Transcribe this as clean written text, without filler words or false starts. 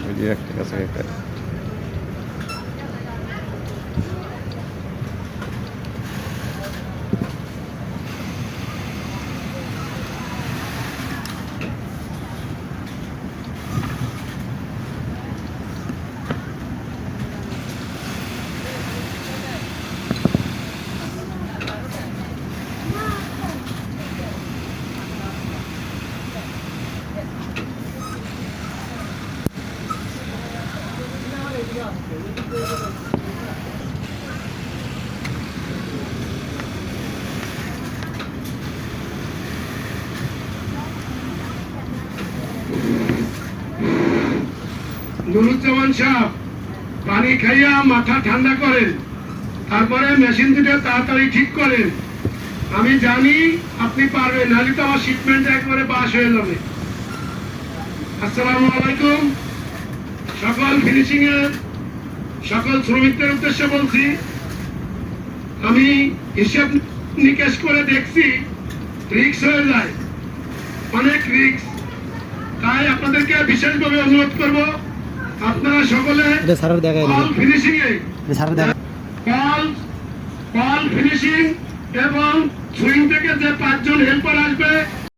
ওই যে একটা কাছে একটা নুরুজ্জামান সাহেব পানি খাইয়া মাথা ঠান্ডা করেন, তারপরে মেশিন দুটো তাড়াতাড়ি ঠিক করেন। আমি জানি আপনি পারবেন, নাহলে তো আমার শিপমেন্ট একবারে বাস হয়ে যাবে। আসসালামু আলাইকুম। সকল ফিনিশিং এর সকল শ্রমিকদের উদ্দেশ্যে বলছি, আমি হিসাব নিকেশ করে দেখছি রিক্স হয়ে যায়, অনেক রিক্স। তাই আপনাদেরকে বিশেষভাবে অনুরোধ করব, আপনারা সকলে অল ফিনিশিং এ অল ফিনিশিং এবং সুইং থেকে যে 5 জন হেল্পার আসবে